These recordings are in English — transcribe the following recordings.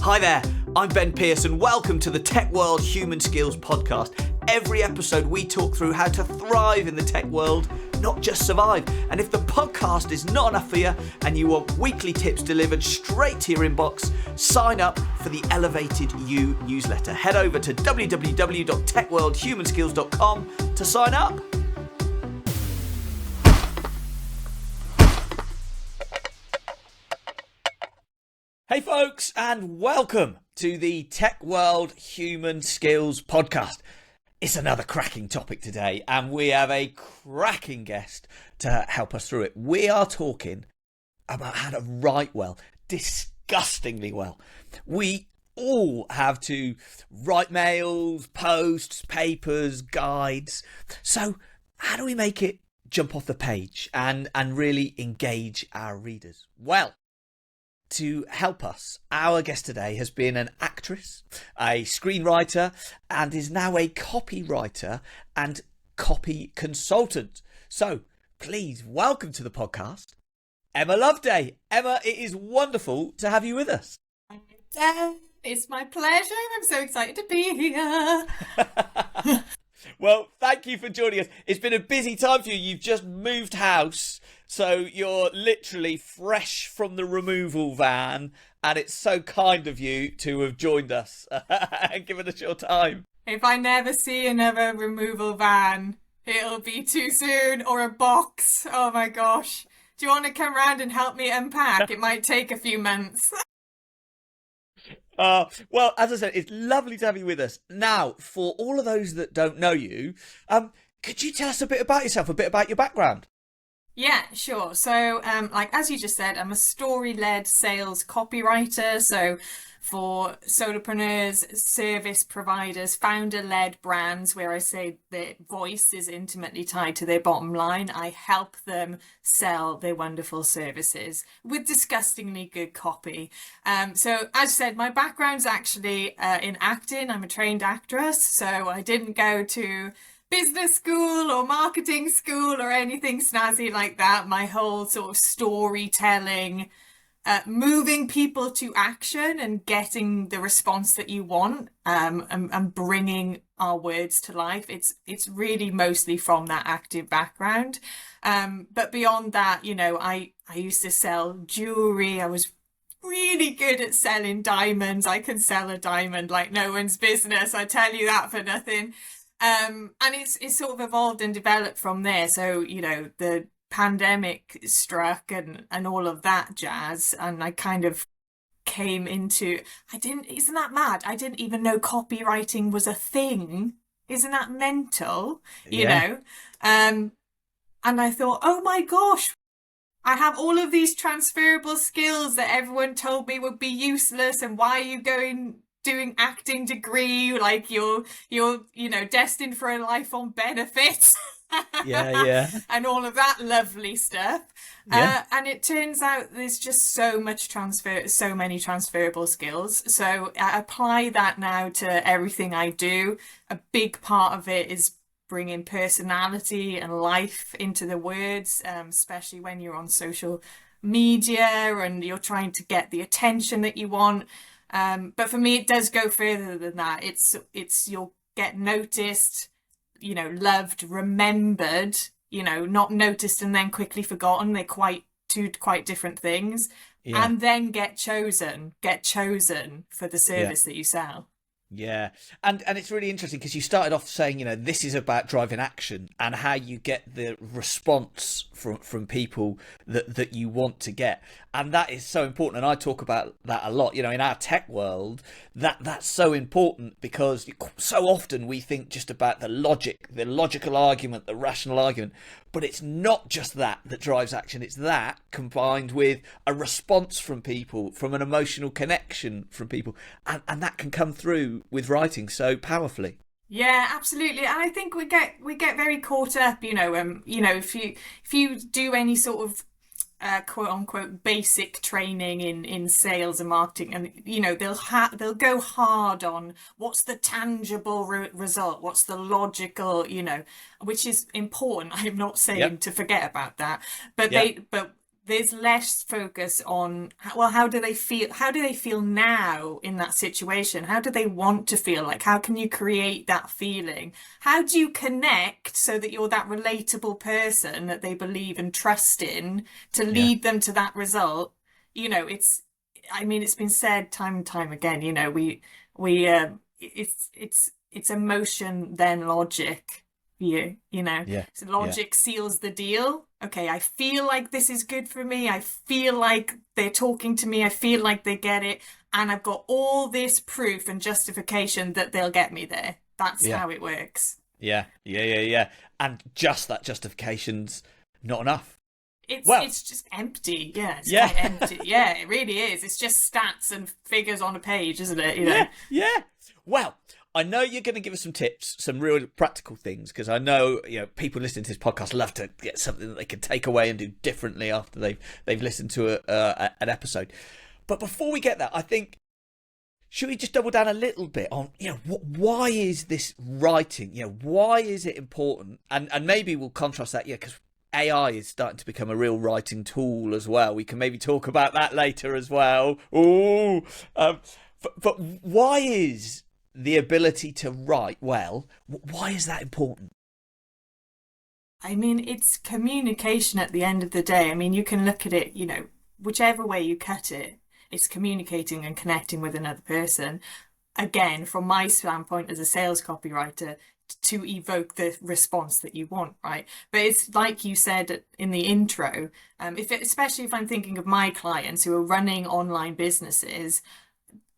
Hi there, I'm Ben Pearce and welcome to the Tech World Human Skills Podcast. Every episode we talk through how to thrive in the tech world, not just survive. And if the podcast is not enough for you and you want weekly tips delivered straight to your inbox, sign up for the Elevated You newsletter. Head over to www.techworldhumanskills.com to sign up. Hey folks, and welcome to the Tech World Human Skills Podcast. It's another cracking topic today, and we have a cracking guest to help us through it. We are talking about how to write well, disgustingly well. We all have to write mails, posts, papers, guides. So how do we make it jump off the page and really engage our readers? Well, to help us, our guest today has been an actress, a screenwriter, and is now a copywriter and copy consultant. So please welcome to the podcast, Emma Loveday. Emma, it is wonderful to have you with us. It's my pleasure. I'm so excited to be here. Well, thank you for joining us. It's been a busy time for you. You've just moved house, so you're literally fresh from the removal van, and it's so kind of you to have joined us and given us your time. If I never see another removal van, it'll be too soon, or a box. Oh my gosh. Do you want to come round and help me unpack? It might take a few months. Well, as I said, it's lovely to have you with us. Now, for all of those that don't know you, could you tell us a bit about yourself, a bit about your background? Yeah, sure. So, as you just said, I'm a story-led sales copywriter. So for solopreneurs, service providers, founder-led brands where I say their voice is intimately tied to their bottom line, I help them sell their wonderful services with disgustingly good copy. So as I said, my background's actually in acting. I'm a trained actress, so I didn't go to business school or marketing school or anything snazzy like that. My whole sort of storytelling, moving people to action and getting the response that you want, and bringing our words to life. It's really mostly from that active background. But beyond that, you know, I used to sell jewelry. I was really good at selling diamonds. I can sell a diamond like no one's business. I tell you that for nothing. And it's sort of evolved and developed from there. So, you know, the pandemic struck and all of that jazz, and I kind of came into, isn't that mad? I didn't even know copywriting was a thing. Isn't that mental? You know? And I thought, oh my gosh, I have all of these transferable skills that everyone told me would be useless, and why are you doing acting degree, like you're you know, destined for a life on benefits. Yeah And all of that lovely stuff. And it turns out there's just so many transferable skills. So I apply that now to everything I do. A big part of it is bringing personality and life into the words, especially when you're on social media and you're trying to get the attention that you want. But for me, it does go further than that. It's you'll get noticed, you know, loved, remembered, you know, not noticed and then quickly forgotten. They're two quite different things. Yeah. And then get chosen for the service that you sell. Yeah. And it's really interesting because you started off saying, you know, this is about driving action and how you get the response from people that you want to get. And that is so important. And I talk about that a lot, you know, in our tech world, that's so important because so often we think just about the logical argument, the rational argument, but it's not just that drives action. It's that combined with a response from people, from an emotional connection from people. And that can come through with writing so powerfully. Yeah, absolutely. And I think we get very caught up, you know, if you do any sort of quote unquote basic training in sales and marketing, and you know they'll go hard on what's the tangible result, what's the logical, you know, which is important. I'm not saying to forget about that, but there's less focus on, well, how do they feel? How do they feel now in that situation? How do they want to feel? Like, how can you create that feeling? How do you connect so that you're that relatable person that they believe and trust in to lead them to that result? You know, I mean, it's been said time and time again, you know, it's emotion, then logic. You know, so logic seals the deal. Okay, I feel like this is good for me. I feel like they're talking to me. I feel like they get it. And I've got all this proof and justification that they'll get me there. That's how it works. Yeah. And just that justification's not enough. It's just empty. Yeah, it's quite empty. Yeah, it really is. It's just stats and figures on a page, isn't it? You know? Yeah. Well, I know you're going to give us some tips, some real practical things, because I know, you know, people listening to this podcast love to get something that they can take away and do differently after they've listened to an episode. But before we get that, I think, should we just double down a little bit on, you know, why is this writing? You know, why is it important? And maybe we'll contrast that, because AI is starting to become a real writing tool as well. We can maybe talk about that later as well. But why is the ability to write well, why is that important? I mean, it's communication at the end of the day. I mean, you can look at it, you know, whichever way you cut it, it's communicating and connecting with another person. Again, from my standpoint as a sales copywriter, to evoke the response that you want, right? But it's like you said in the intro, especially if I'm thinking of my clients who are running online businesses,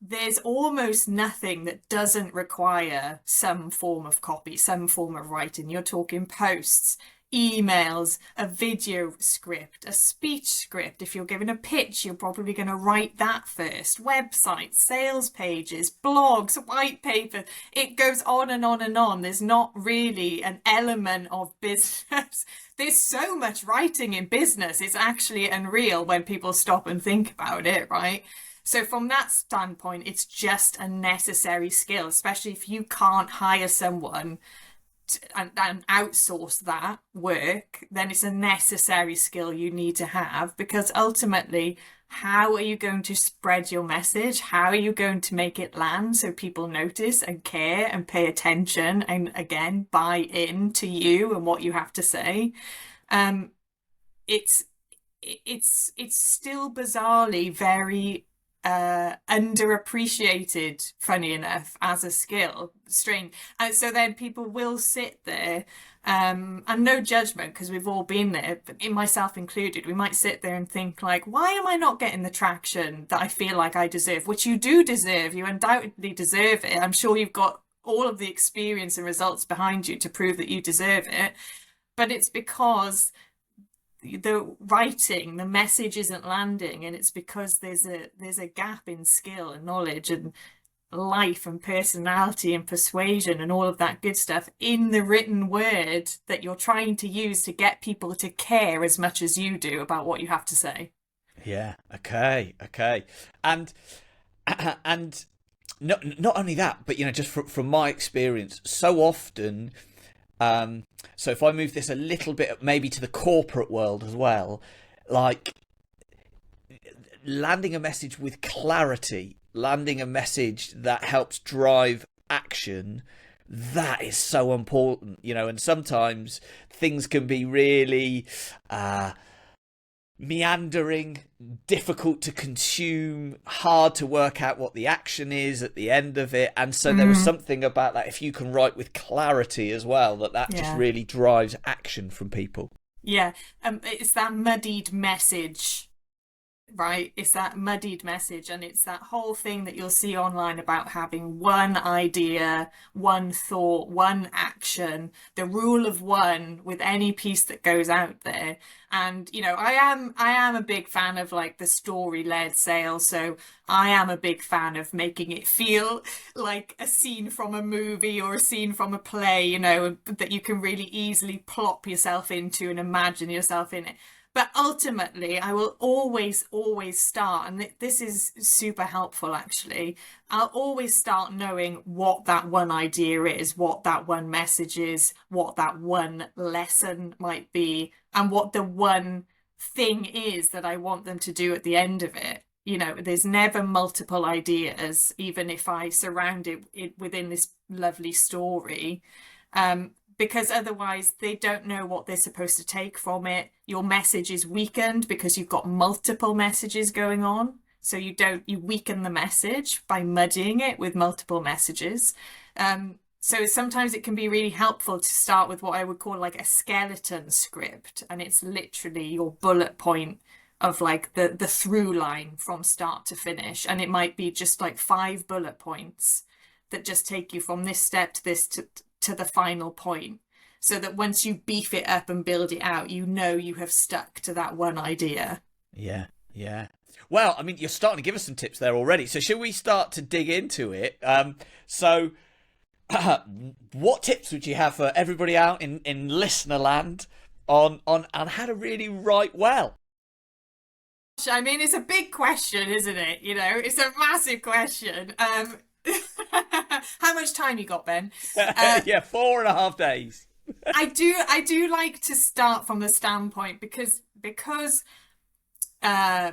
there's almost nothing that doesn't require some form of copy, some form of writing. You're talking posts, emails, a video script, a speech script. If you're giving a pitch, you're probably going to write that first. Websites, sales pages, blogs, white paper. It goes on and on and on. There's not really an element of business. There's so much writing in business. It's actually unreal when people stop and think about it, right? So from that standpoint, it's just a necessary skill, especially if you can't hire someone and outsource that work, then it's a necessary skill you need to have, because ultimately, how are you going to spread your message? How are you going to make it land so people notice and care and pay attention and, again, buy in to you and what you have to say? It's still bizarrely very underappreciated, funny enough, as a skill. Strange. And so then people will sit there, and no judgment, because we've all been there, but in myself included, we might sit there and think like, why am I not getting the traction that I feel like I deserve? Which you do deserve. You undoubtedly deserve it. I'm sure you've got all of the experience and results behind you to prove that you deserve it. But it's because the writing, the message isn't landing, and it's because there's a gap in skill and knowledge and life and personality and persuasion and all of that good stuff in the written word that you're trying to use to get people to care as much as you do about what you have to say. Yeah. Okay. And not only that, but, you know, just from my experience, so often, so if I move this a little bit maybe to the corporate world as well, like landing a message with clarity, landing a message that helps drive action, that is so important, you know. And sometimes things can be really meandering, difficult to consume, hard to work out what the action is at the end of it. And so there was something about that, if you can write with clarity as well, that just really drives action from people. Yeah, it's that muddied message, right? It's that muddied message, and it's that whole thing that you'll see online about having one idea, one thought, one action, the rule of one with any piece that goes out there. And, you know, I am a big fan of like the story-led sales. So I am a big fan of making it feel like a scene from a movie or a scene from a play, you know, that you can really easily plop yourself into and imagine yourself in it. But ultimately, I will always start, and this is super helpful actually, I'll always start knowing what that one idea is, what that one message is, what that one lesson might be, and what the one thing is that I want them to do at the end of it. You know, there's never multiple ideas, even if I surround it within this lovely story, because otherwise they don't know what they're supposed to take from it. Your message is weakened because you've got multiple messages going on. So you weaken the message by muddying it with multiple messages. So sometimes it can be really helpful to start with what I would call like a skeleton script. And it's literally your bullet point of like the through line from start to finish. And it might be just like 5 bullet points that just take you from this step to this to the final point. So that once you beef it up and build it out, you know you have stuck to that one idea. Yeah, yeah. Well, I mean, you're starting to give us some tips there already. So should we start to dig into it? What tips would you have for everybody out in listener land on how to really write well? I mean, it's a big question, isn't it? You know, it's a massive question. How much time you got, Ben? Yeah, 4.5 days. I do like to start from the standpoint because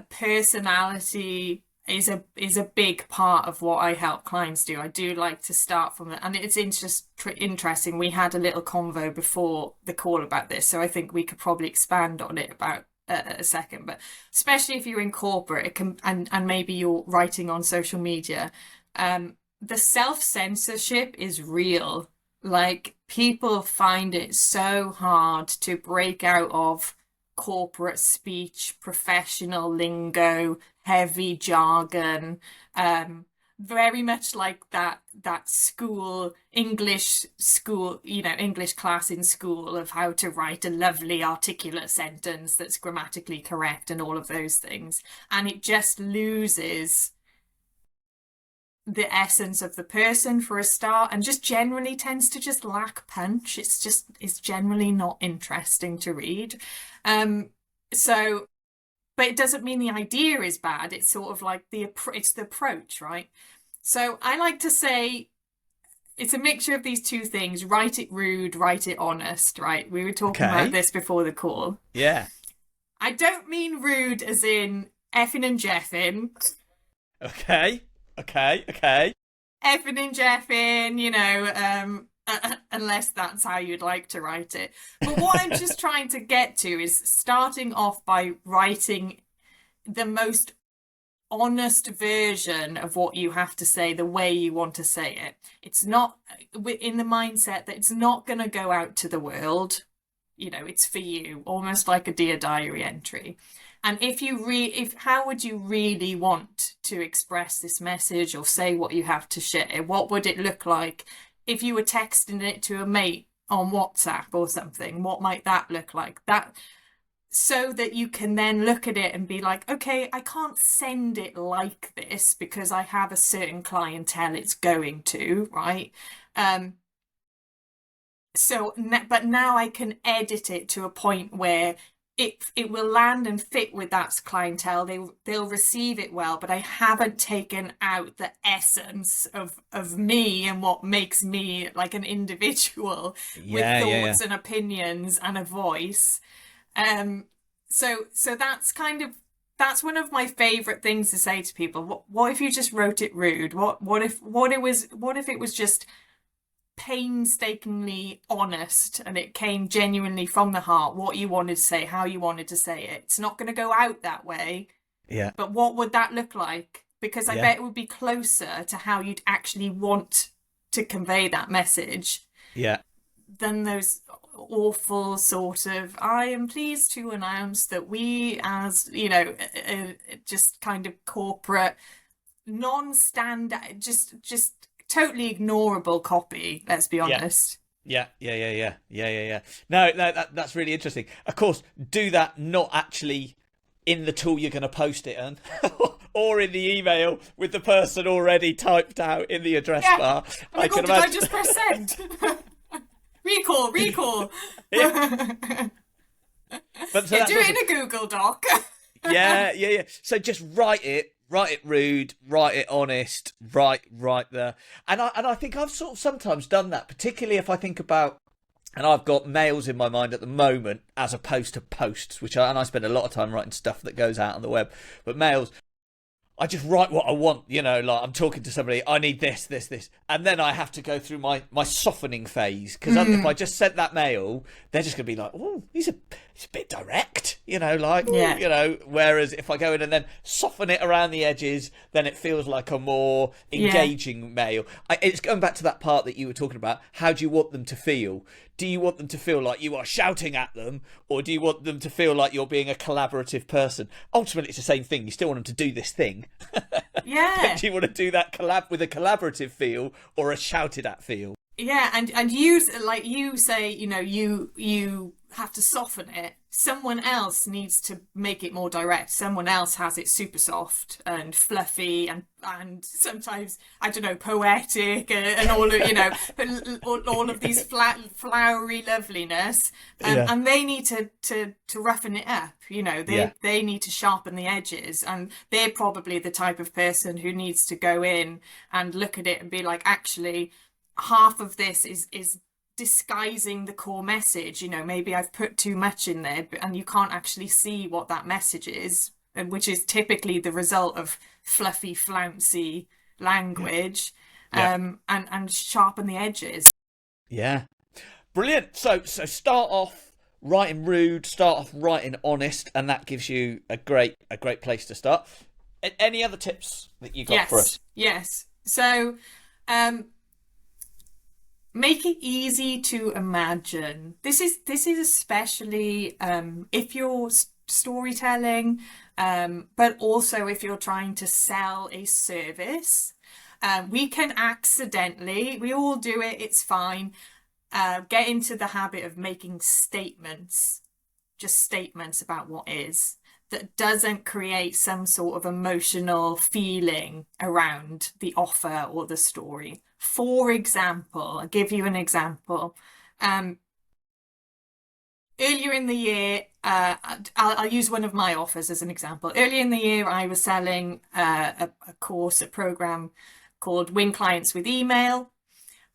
personality is a big part of what I help clients do. I do like to start from it, and it's just interesting. We had a little convo before the call about this, so I think we could probably expand on it about a second. But especially if you're in corporate, it can, and maybe you're writing on social media, the self-censorship is real. Like, people find it so hard to break out of corporate speech, professional lingo, heavy jargon, very much like that English class in school of how to write a lovely articulate sentence that's grammatically correct and all of those things. And it just loses the essence of the person for a start, and just generally tends to just lack punch. It's generally not interesting to read. But it doesn't mean the idea is bad. It's sort of like it's the approach, right? So I like to say it's a mixture of these two things: write it rude, write it honest, right? We were talking about this before the call. Yeah. I don't mean rude as in effing and jeffing. Okay. Effing and jeffing, you know, unless that's how you'd like to write it. But what I'm just trying to get to is starting off by writing the most honest version of what you have to say, the way you want to say it. It's not in the mindset that it's not going to go out to the world. You know, it's for you, almost like a Dear Diary entry. And how would you really want to express this message or say what you have to share? What would it look like if you were texting it to a mate on WhatsApp or something? What might that look like? That, so that you can then look at it and be like, okay, I can't send it like this because I have a certain clientele it's going to, right? But now I can edit it to a point where it will land and fit with that clientele. They'll receive it well, but I haven't taken out the essence of me and what makes me like an individual with thoughts and opinions and a voice. So that's one of my favorite things to say to people. What if you just wrote it rude? What if it was just painstakingly honest and it came genuinely from the heart, what you wanted to say, how you wanted to say it? It's not going to go out that way. Yeah. But what would that look like? Because I bet it would be closer to how you'd actually want to convey that message. Yeah. Than those awful sort of, I am pleased to announce that we, as, you know, just kind of corporate, non-standard, just totally ignorable copy, let's be honest. Yeah. No, that's really interesting. Of course, do that not actually in the tool you're going to post it on or in the email with the person already typed out in the address bar. Oh my God, did I just press send? Recall. But do it in a Google Doc. Yeah. So just write it rude, write it honest, right there. And I think I've sort of sometimes done that, particularly if I think about And I've got mails in my mind at the moment as opposed to posts, and I spend a lot of time writing stuff that goes out on the web. But mails, I just write what I want, like I'm talking to somebody, I need this, this, this. And then I have to go through my softening phase. Because if I just sent that mail, they're just going to be like, oh, he's a bit direct, whereas if I go in and then soften it around the edges, then it feels like a more engaging mail. It's going back to that part that you were talking about. How do you want them to feel? Do you want them to feel like you are shouting at them, or do you want them to feel like you're being a collaborative person? Ultimately, it's the same thing. You still want them to do this thing. Yeah. Do you want to do that with a collaborative feel or a shouted at feel? Yeah, and you, like you say, you have to soften it. Someone else needs to make it more direct. Someone else has it super soft and fluffy and sometimes, I don't know, poetic and all of, all of these flowery loveliness. And they need to roughen it up. They need to sharpen the edges, and they're probably the type of person who needs to go in and look at it and be like, actually, half of this is disguising the core message. Maybe I've put too much in there, and you can't actually see what that message is, which is typically the result of fluffy, flouncy language. And sharpen the edges. Yeah, brilliant. So start off writing rude, start off writing honest, and that gives you a great place to start. Any other tips that you got for us? Yes. So make it easy to imagine. This is especially if you're storytelling, but also if you're trying to sell a service. We can accidentally, we all do it, it's fine, get into the habit of making statements, just statements about what is, that doesn't create some sort of emotional feeling around the offer or the story. For example, I'll give you an example. Earlier in the year, I'll use one of my offers as an example. Earlier in the year, I was selling a course, a program called Win Clients with Email.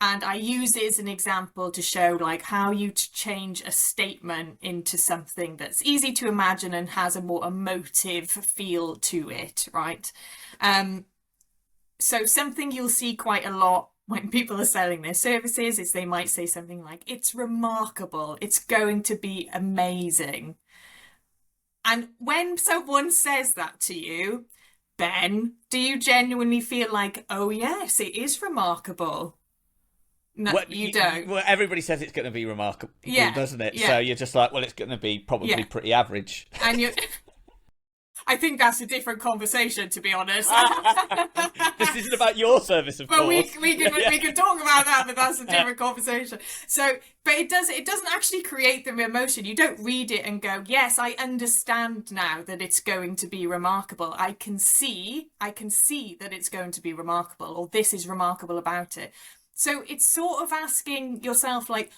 And I use it as an example to show like how you change a statement into something that's easy to imagine and has a more emotive feel to it, right? So something you'll see quite a lot when people are selling their services is they might say something like, it's remarkable, it's going to be amazing. And when someone says that to you, Ben, do you genuinely feel like, oh yes, it is remarkable? No, you don't. Well, everybody says it's going to be remarkable, doesn't it? Yeah. So you're just like, well, it's going to be probably pretty average. And you, I think that's a different conversation, to be honest. This isn't about your service, of course. But we can talk about that, but that's a different conversation. So, but it doesn't actually create the emotion. You don't read it and go, yes, I understand now that it's going to be remarkable. I can see that it's going to be remarkable, or this is remarkable about it. So it's sort of asking yourself, like,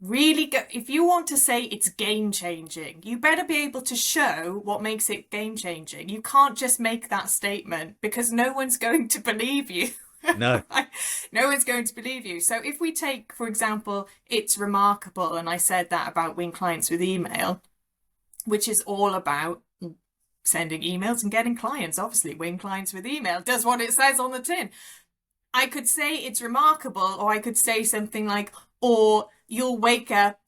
if you want to say it's game changing, you better be able to show what makes it game changing. You can't just make that statement because no one's going to believe you. No. No one's going to believe you. So if we take, for example, it's remarkable, and I said that about Win Clients with Email, which is all about sending emails and getting clients. Obviously, Win Clients with Email does what it says on the tin. I could say it's remarkable, or I could say something like, or you'll wake up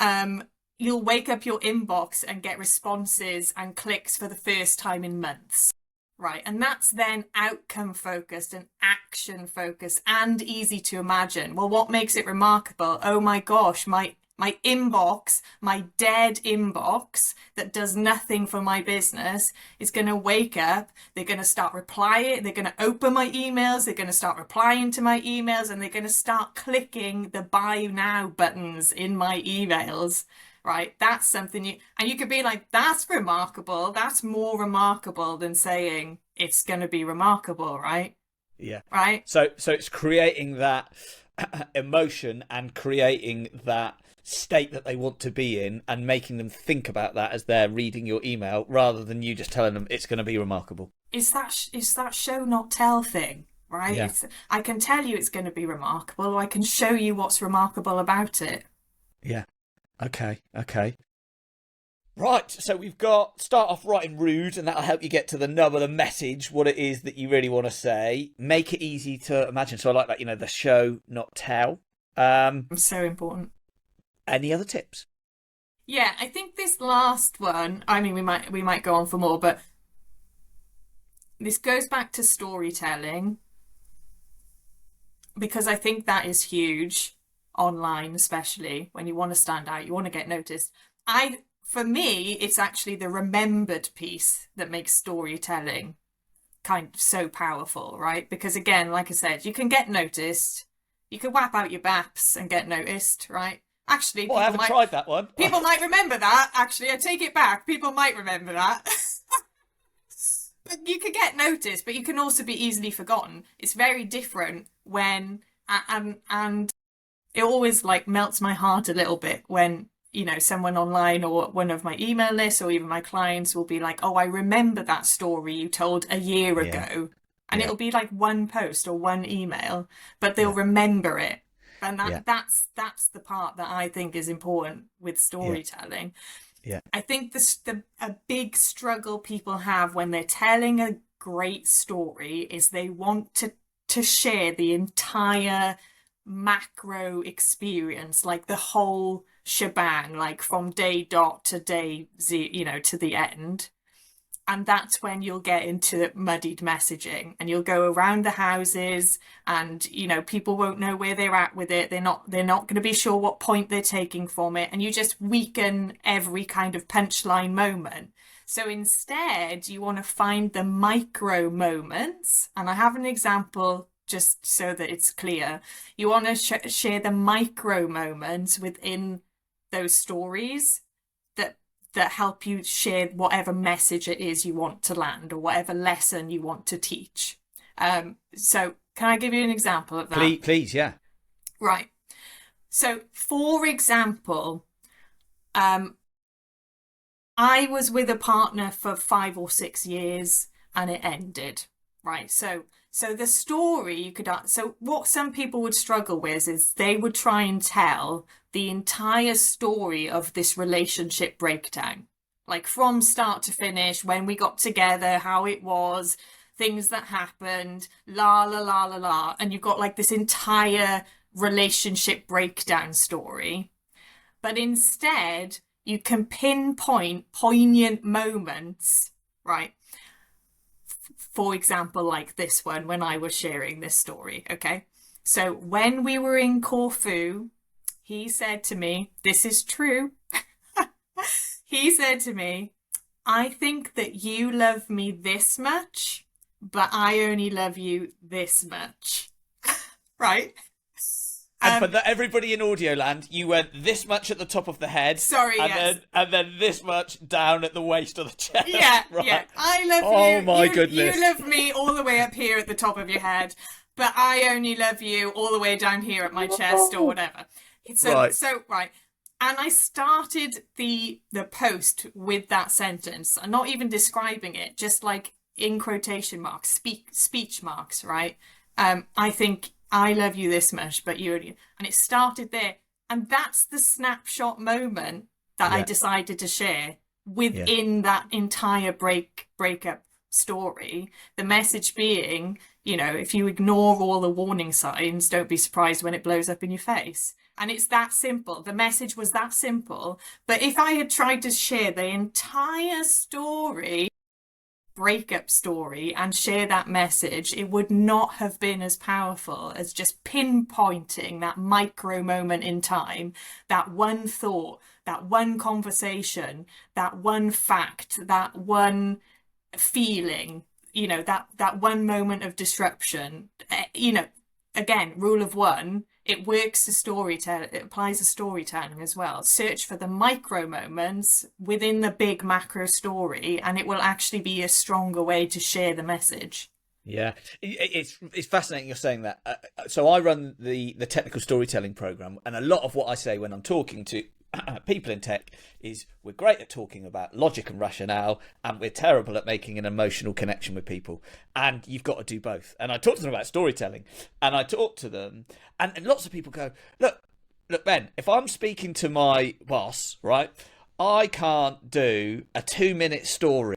your inbox and get responses and clicks for the first time in months, right? And that's then outcome focused and action focused and easy to imagine. Well, what makes it remarkable? Oh my gosh, my inbox, my dead inbox that does nothing for my business is going to wake up. They're going to start replying. They're going to open my emails. They're going to start replying to my emails, and they're going to start clicking the buy now buttons in my emails, right? That's something you could be like, that's remarkable. That's more remarkable than saying it's going to be remarkable, right? Yeah. Right. So it's creating that emotion and creating that state that they want to be in and making them think about that as they're reading your email, rather than you just telling them it's going to be remarkable. It's that show not tell thing, right? Yeah. I can tell you it's going to be remarkable, or I can show you what's remarkable about it. Yeah. Okay. Okay. Right. So we've got start off writing rude, and that'll help you get to the nub of the message, what it is that you really want to say. Make it easy to imagine. So I like that. The show, not tell. So important. Any other tips? Yeah, I think this last one, I mean, we might go on for more, but this goes back to storytelling because I think that is huge online, especially when you want to stand out, you want to get noticed. For me, it's actually the remembered piece that makes storytelling kind of so powerful, right? Because again, like I said, you can get noticed, you can whap out your baps and get noticed, right? Actually, I haven't tried that one. People might remember that. Actually, I take it back. People might remember that. But you can get noticed, but you can also be easily forgotten. It's very different when, and it always like melts my heart a little bit when, someone online or one of my email lists or even my clients will be like, oh, I remember that story you told a year ago. And it'll be like one post or one email, but they'll remember it. And that's the part that I think is important with storytelling. Yeah. I think a big struggle people have when they're telling a great story is they want to share the entire macro experience, like the whole shebang, like from day dot to day zero, to the end. And that's when you'll get into muddied messaging and you'll go around the houses and, people won't know where they're at with it. They're not going to be sure what point they're taking from it. And you just weaken every kind of punchline moment. So instead, you want to find the micro moments. And I have an example just so that it's clear. You want to share the micro moments within those stories that help you share whatever message it is you want to land or whatever lesson you want to teach. So can I give you an example of that? Please, yeah. Right. So for example, I was with a partner for 5 or 6 years and it ended. Right. So the story you could, so what some people would struggle with is they would try and tell the entire story of this relationship breakdown, like from start to finish, when we got together, how it was, things that happened, la, la, la, la, la. And you've got like this entire relationship breakdown story. But instead, you can pinpoint poignant moments, right? For example, like this one, when I was sharing this story, okay? So when we were in Corfu, he said to me, this is true. He said to me, I think that you love me this much, but I only love you this much. Right? And for everybody in Audioland, you went this much at the top of the head. Sorry, and then this much down at the waist of the chest. Yeah, right. yeah. I love you. Oh my goodness. You love me all the way up here at the top of your head, but I only love you all the way down here at my chest or whatever. Right. And I started the post with that sentence, and not even describing it, just like in quotation marks, speech marks, right? I think I love you this much, but you only, and it started there. And that's the snapshot moment that I decided to share within that entire breakup story. The message being, if you ignore all the warning signs, don't be surprised when it blows up in your face. And it's that simple. The message was that simple. But if I had tried to share the entire breakup story and share that message, it would not have been as powerful as just pinpointing that micro moment in time, that one thought, that one conversation, that one fact, that one feeling, that one moment of disruption. Again, rule of one, it works to storytelling, it applies to storytelling as well. Search for the micro moments within the big macro story, and it will actually be a stronger way to share the message. Yeah, it's fascinating you're saying that. So I run the technical storytelling program, and a lot of what I say when I'm talking to people in tech is we're great at talking about logic and rationale, and we're terrible at making an emotional connection with people. And you've got to do both. And I talk to them about storytelling, and I talk to them, and lots of people go, look, look, Ben, if I'm speaking to my boss, right, I can't do a 2 minute story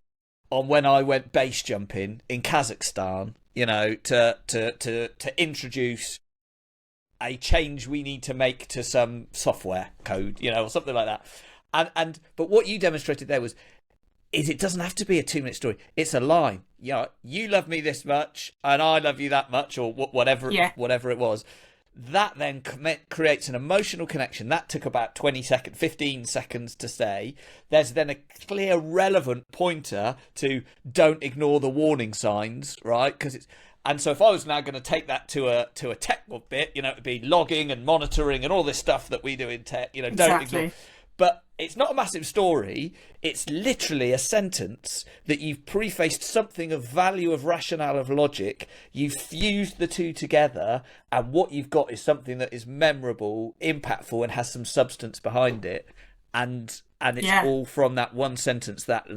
on when I went base jumping in Kazakhstan, to introduce a change we need to make to some software code, or something like that. But what you demonstrated there is it doesn't have to be a 2 minute story. It's a line. You love me this much, and I love you that much, or whatever it was. That then creates an emotional connection. That took about 15 seconds to say. There's then a clear, relevant pointer to don't ignore the warning signs, right? And so if I was now going to take that to a tech bit, it'd be logging and monitoring and all this stuff that we do in tech, don't ignore. But it's not a massive story. It's literally a sentence that you've prefaced something of value, of rationale, of logic. You've fused the two together, and what you've got is something that is memorable, impactful, and has some substance behind it. And it's all from that one sentence. Was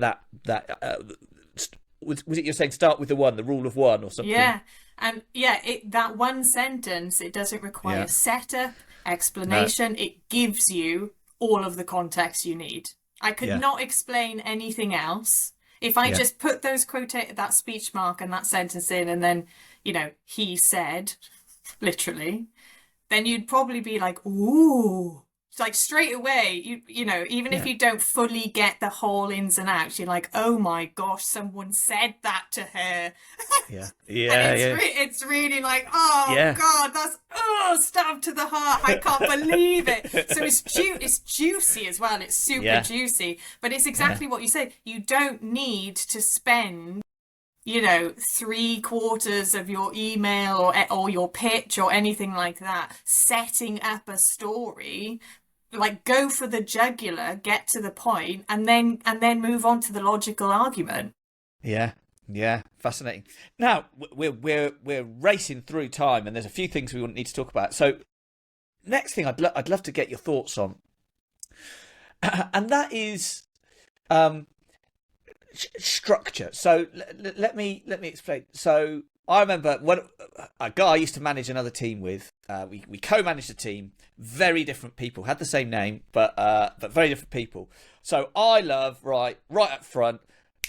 it you're saying start with the rule of one or something? Yeah, and that one sentence, it doesn't require setup, explanation. No. It gives you all of the context you need. I could not explain anything else. If I just put those that speech mark and that sentence in, and then, he said, literally, then you'd probably be like, ooh. Like straight away, even if you don't fully get the whole ins and outs, you're like, oh my gosh, someone said that to her. It's really like, oh God, that's stabbed to the heart. I can't believe it. So it's juicy as well. It's super juicy, but it's exactly what you said. You don't need to spend 3/4 of your email or your pitch or anything like that setting up a story. Like, go for the jugular, get to the point, and then move on to the logical argument. Yeah, fascinating. Now we're racing through time, and there's a few things we need to talk about. So, next thing I'd love to get your thoughts on, and that is structure. So let me explain. So I remember when a guy I used to manage another team with. We co-managed a team. Very different people, had the same name, but very different people. So I love right up front.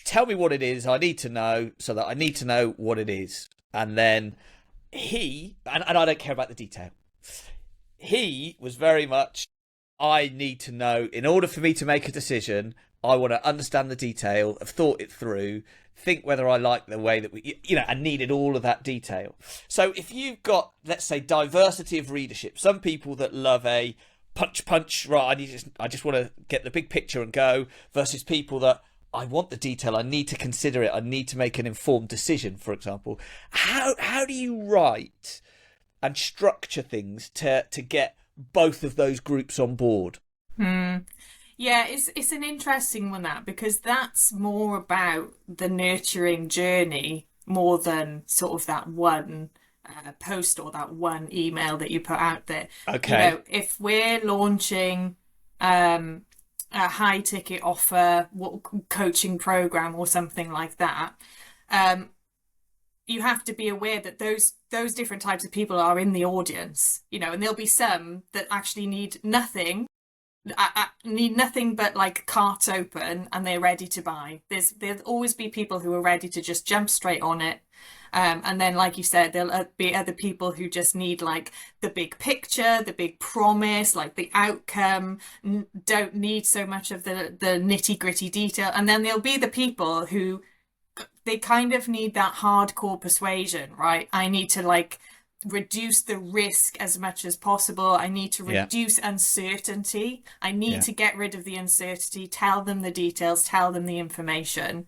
Tell me what it is I need to know, so that I need to know what it is. And then and I don't care about the detail. He was very much, I need to know, in order for me to make a decision, I want to understand the detail, have thought it through, think whether I like the way that we, and needed all of that detail. So if you've got, let's say, diversity of readership, some people that love a punch, right, I just want to get the big picture and go, versus people that, I want the detail, I need to consider it, I need to make an informed decision, for example. How do you write and structure things to get both of those groups on board? Yeah, it's an interesting one, that, because that's more about the nurturing journey more than sort of that one post or that one email that you put out there. Okay. If we're launching a high ticket offer, coaching program or something like that, you have to be aware that those different types of people are in the audience, and there'll be some that actually need nothing but like carts open and they're ready to buy. There'll always be people who are ready to just jump straight on it. And then, like you said, there'll be other people who just need like the big picture, the big promise, like the outcome, don't need so much of the nitty gritty detail. And then there'll be the people who they kind of need that hardcore persuasion, right? I need to like reduce the risk as much as possible. I need to reduce uncertainty. I need to get rid of the uncertainty, tell them the details, tell them the information.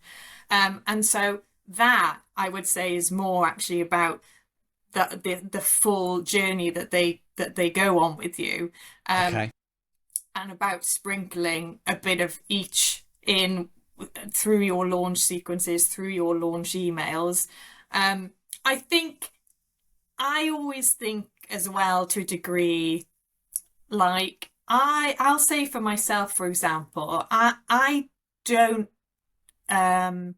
And so that, I would say, is more actually about the full journey that they go on with you. And about sprinkling a bit of each in through your launch sequences, through your launch emails. I always think as well, to a degree, like I'll say for myself, for example, I don't, I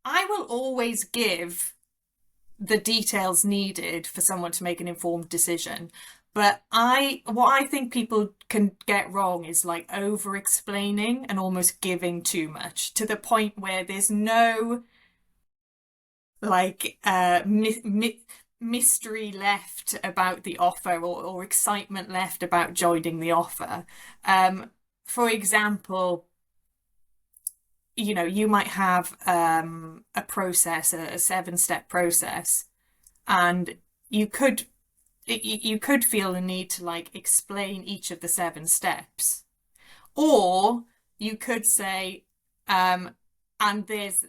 will always give the details needed for someone to make an informed decision. But what I think people can get wrong is like over explaining and almost giving too much to the point where there's no like mystery left about the offer, or excitement left about joining the offer. For example, you might have a process, a 7-step process, and you could feel the need to like explain each of the 7 steps, or you could say, and there's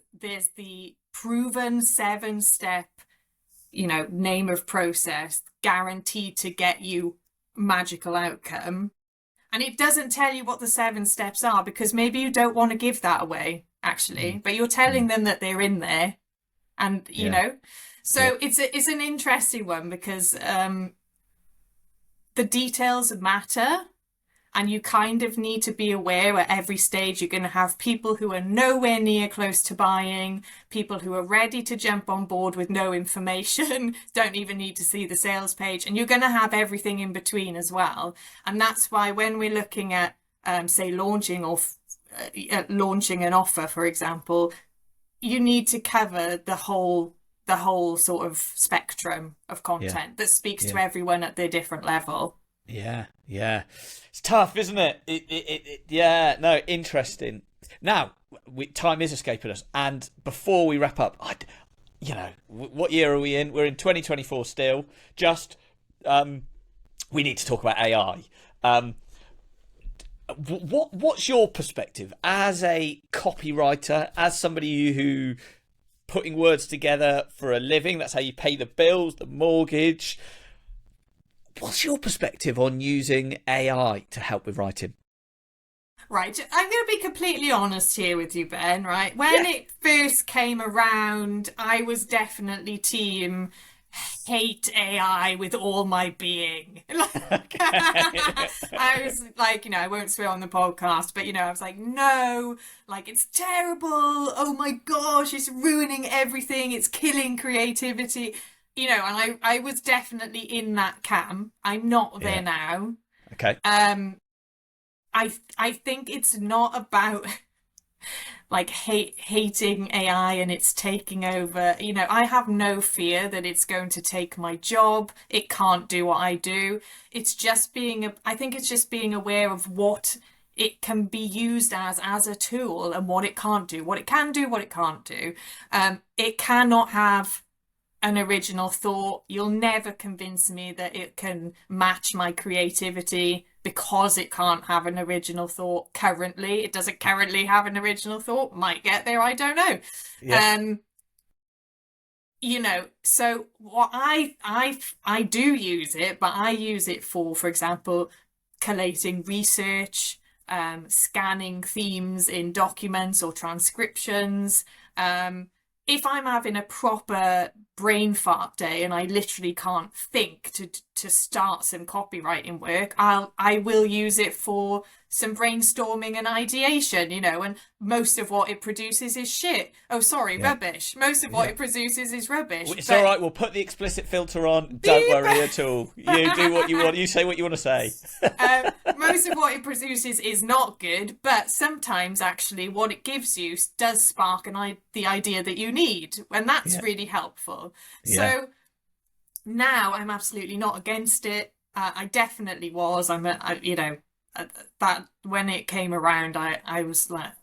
the proven 7-step, name of process guaranteed to get you magical outcome. And it doesn't tell you what the 7 steps are, because maybe you don't want to give that away, actually, but you're telling them that they're in there. And, so it's an interesting one, because the details matter, and you kind of need to be aware at every stage you're going to have people who are nowhere near close to buying, people who are ready to jump on board with no information, don't even need to see the sales page, and you're going to have everything in between as well. And that's why when we're looking at, say, launching an offer, for example, you need to cover the whole sort of spectrum of content that speaks to everyone at their different level. Yeah. It's tough, isn't it? Yeah, no, interesting. Now, time is escaping us, and before we wrap up, what year are we in? We're in 2024 still. Just, we need to talk about AI. What's your perspective as a copywriter, as somebody who putting words together for a living? That's how you pay the bills, the mortgage. What's your perspective on using AI to help with writing? Right, I'm going to be completely honest here with you, Ben, right? When it first came around, I was definitely team hate AI with all my being. I was like, I won't swear on the podcast, but I was like, no, like, it's terrible. Oh my gosh, it's ruining everything. It's killing creativity. And I was definitely in that camp. I'm not there now. Okay. I think it's not about like hating AI and it's taking over. I have no fear that it's going to take my job. It can't do what I do. It's just I think it's just being aware of what it can be used as a tool, and what it can't do, what it can do, what it can't do. It cannot have an original thought. You'll never convince me that it can match my creativity, because it can't have an original thought currently. It doesn't currently have an original thought. Might get there, I don't know. So what I do use it, but I use it for example, collating research, scanning themes in documents or transcriptions. If I'm having a proper brain fart day and I literally can't think to start some copywriting work, I will use it for some brainstorming and ideation, and most of what it produces is shit. Oh, sorry, rubbish. Most of what it produces is rubbish. It's all right. We'll put the explicit filter on. Don't worry at all. You do what you want. You say what you want to say. Most of what it produces is not good, but sometimes actually what it gives you does spark the idea that you need, and that's really helpful. So now I'm absolutely not against it. I definitely was. That when it came around, I was like,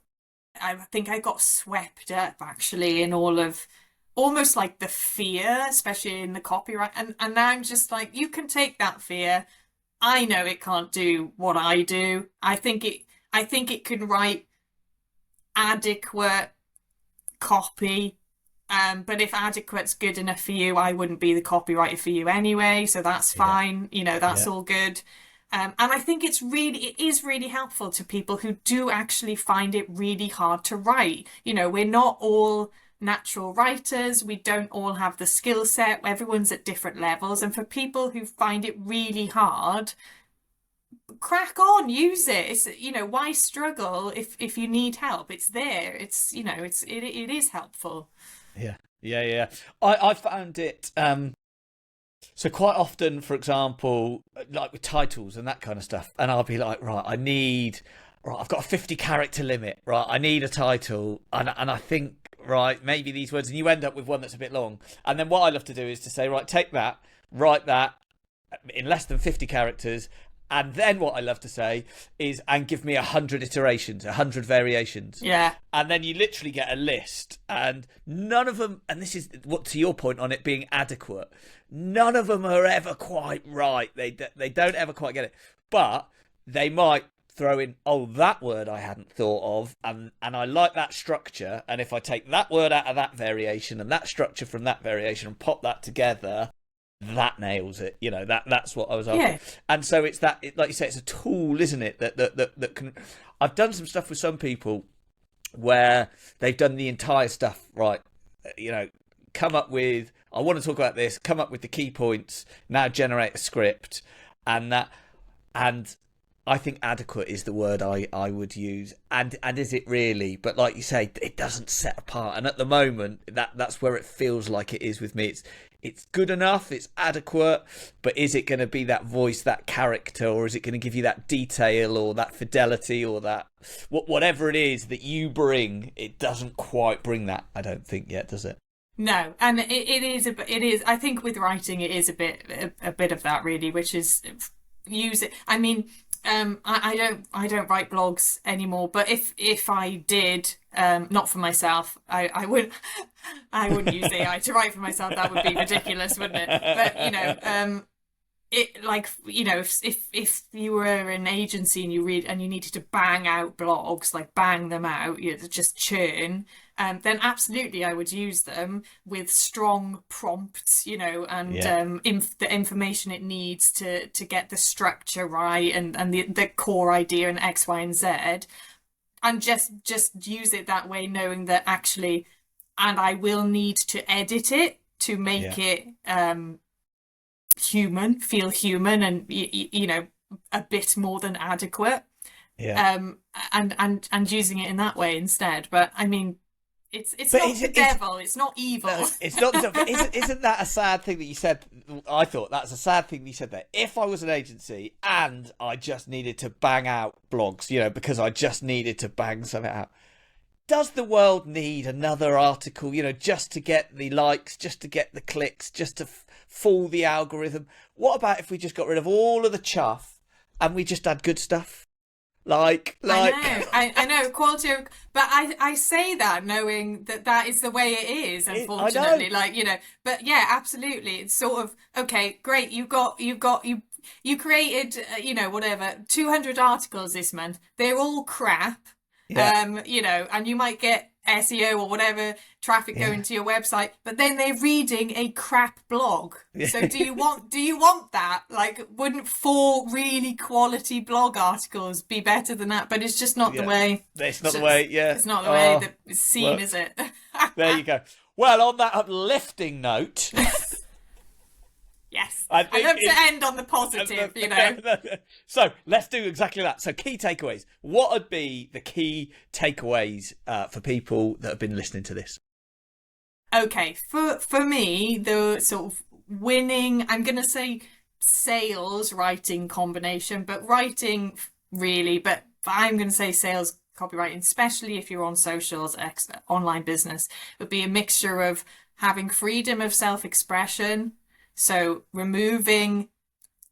I think I got swept up actually in all of almost like the fear, especially in the copyright. And now I'm just like, you can take that fear. I know it can't do what I do. I think it can write adequate copy. But if adequate's good enough for you, I wouldn't be the copywriter for you anyway. So that's fine. That's all good. And I think it is really helpful to people who do actually find it really hard to write. We're not all natural writers. We don't all have the skill set. Everyone's at different levels. And for people who find it really hard, crack on, use it. It's, why struggle if you need help? It's there. It's, it is helpful. Yeah. I found it So quite often, for example, like with titles and that kind of stuff, and I'll be like, right, I've got a 50 character limit, right? I need a title, and I think, right, maybe these words, and you end up with one that's a bit long. And then what I love to do is to say, right, take that, write that in less than 50 characters. And then what I love to say is, and give me 100 iterations, 100 variations. Yeah. And then you literally get a list, and none of them, and this is what, to your point on it being adequate, none of them are ever quite right. They don't ever quite get it. But they might throw in, oh, that word I hadn't thought of, and I like that structure. And if I take that word out of that variation and that structure from that variation and pop that together, that nails it. That's what I was after. Yeah. And so it's that, like you say, it's a tool, isn't it, that can. I've done some stuff with some people where they've done the entire stuff right, come up with, I want to talk about this, come up with the key points, now generate a script, and I think adequate is the word I would use. And is it really? But like you say, it doesn't set apart. And at the moment, that's where it feels like it is with me. It's good enough, it's adequate, but is it going to be that voice, that character, or is it going to give you that detail or that fidelity or that whatever it is that you bring? It doesn't quite bring that, I don't think, yet, does it? No, and it is. I think with writing, it is a bit of that, really, which is use it. I mean, I don't write blogs anymore, but if I did, not for myself, I wouldn't use AI to write for myself. That would be ridiculous, wouldn't it? But if you were an agency and you needed to bang out blogs, like bang them out, just churn, then absolutely I would use them with strong prompts, and the information it needs to get the structure right and the core idea and X, Y, and Z, and just use it that way, knowing that actually, and I will need to edit it to make it feel human, and a bit more than adequate. And using it in that way instead. But I mean, it's not the devil, it's not evil. No, it's not. Isn't that a sad thing that you said? I thought that's a sad thing that you said there. If I was an agency and I just needed to bang out blogs, because I just needed to bang something out, does the world need another article, just to get the likes, just to get the clicks, just to fool the algorithm? What about if we just got rid of all of the chuff and we just had good stuff? I know quality of, but I say that knowing that is the way it is, unfortunately. But yeah, absolutely. It's sort of, okay, great. You created, whatever, 200 articles this month. They're all crap. And you might get SEO or whatever traffic going to your website, but then they're reading a crap blog. So do you want that? Like, wouldn't 4 really quality blog articles be better than that? But it's just not the way. It's not the way. Yeah, it's not the way that it's seen, is it? There you go. Well, on that uplifting note. Yes, I love to end on the positive, So let's do exactly that. So key takeaways. What would be the key takeaways for people that have been listening to this? Okay, for me, the sort of winning, I'm going to say sales writing combination, but writing really, but I'm going to say sales copywriting, especially if you're on socials, online business, would be a mixture of having freedom of self-expression. So removing,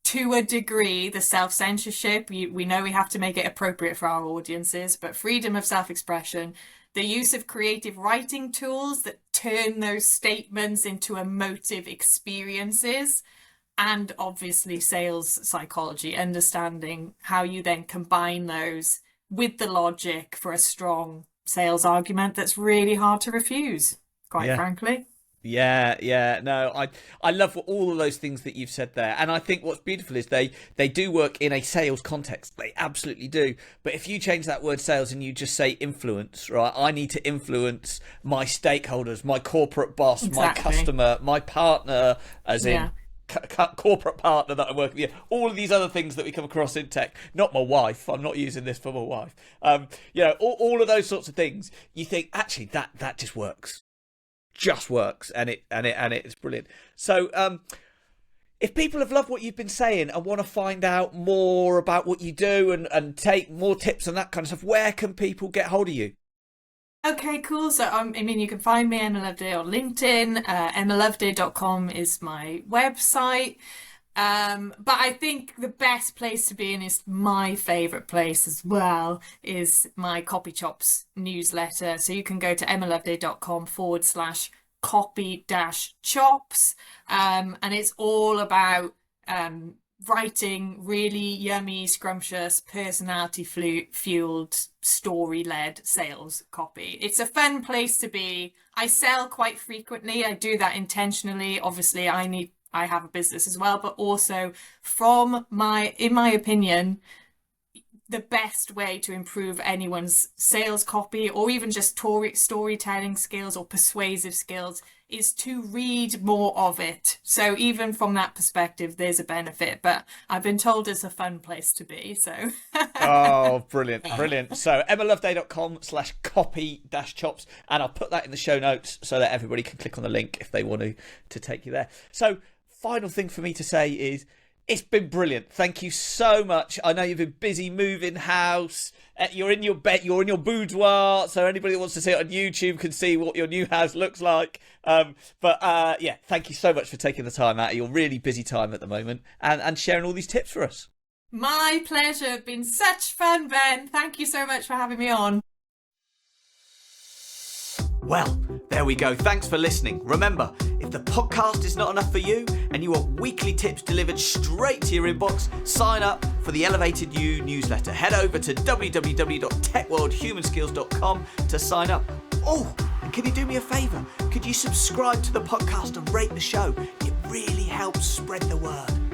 to a degree, the self-censorship. We know we have to make it appropriate for our audiences, but freedom of self-expression, the use of creative writing tools that turn those statements into emotive experiences, and obviously sales psychology, understanding how you then combine those with the logic for a strong sales argument that's really hard to refuse, quite frankly. No, I love all of those things that you've said there, and I think what's beautiful is they do work in a sales context. They absolutely do. But if you change that word sales and you just say influence, right? I need to influence my stakeholders, my corporate boss, my customer, my partner, as in corporate partner that I work with. All of these other things that we come across in tech. Not my wife. I'm not using this for my wife. All of those sorts of things. You think actually that just works. Just works, and it's brilliant. So If people have loved what you've been saying and want to find out more about what you do and take more tips and that kind of stuff, where can people get hold of you? Okay, cool. So, you can find me, Emma Loveday, on LinkedIn. EmmaLoveday.com is my website. But I think the best place to be, and is my favourite place as well, is my Copy Chops newsletter. So you can go to emmaloveday.com/copy-chops. And it's all about writing really yummy, scrumptious, personality-fueled, story-led sales copy. It's a fun place to be. I sell quite frequently. I do that intentionally. Obviously, I have a business as well, but also in my opinion, the best way to improve anyone's sales copy or even just storytelling skills or persuasive skills is to read more of it. So even from that perspective, there's a benefit, but I've been told it's a fun place to be. So Oh, brilliant. So emmaloveday.com/copy-chops, and I'll put that in the show notes so that everybody can click on the link if they want to take you there. So final thing for me to say is, it's been brilliant. Thank you so much. I know you've been busy moving house. You're in your bed. You're in your boudoir. So anybody that wants to see it on YouTube can see what your new house looks like. Yeah, thank you so much for taking the time out of your really busy time at the moment and sharing all these tips for us. My pleasure. It's been such fun, Ben. Thank you so much for having me on. Well, there we go. Thanks for listening. Remember, if the podcast is not enough for you and you want weekly tips delivered straight to your inbox, sign up for the Elevated You newsletter. Head over to www.techworldhumanskills.com to sign up. Oh, and can you do me a favour? Could you subscribe to the podcast and rate the show? It really helps spread the word.